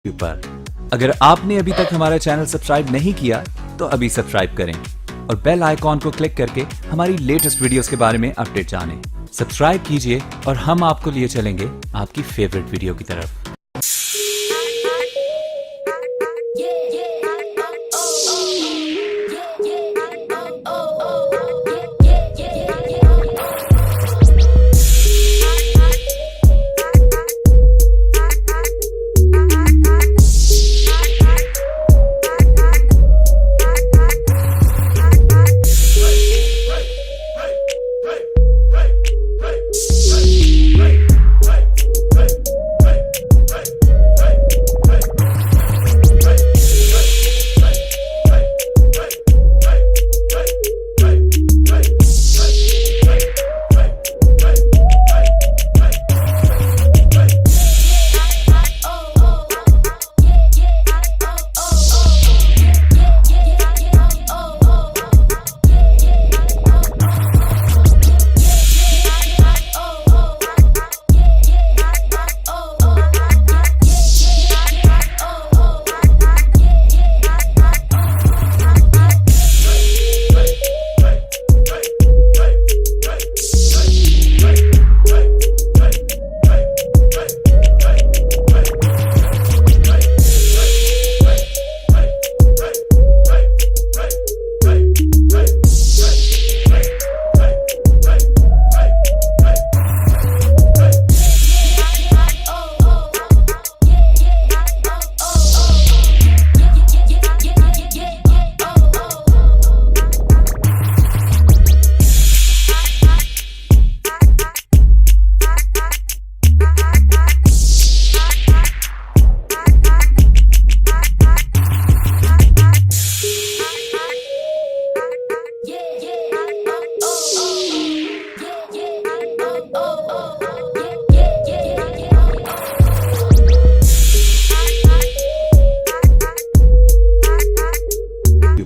पर अगर आपने अभी तक हमारा चैनल सब्सक्राइब नहीं किया तो अभी सब्सक्राइब करें और बेल आइकॉन को क्लिक करके हमारी लेटेस्ट वीडियोस के बारे में अपडेट जानें। सब्सक्राइब कीजिए और हम आपको लिए चलेंगे आपकी फेवरेट वीडियो की तरफ।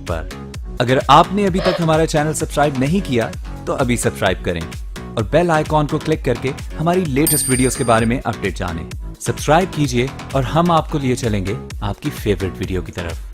पर अगर आपने अभी तक हमारा चैनल सब्सक्राइब नहीं किया तो अभी सब्सक्राइब करें और बेल आइकॉन को क्लिक करके हमारी लेटेस्ट वीडियोस के बारे में अपडेट जानें। सब्सक्राइब कीजिए और हम आपको लिए चलेंगे आपकी फेवरेट वीडियो की तरफ।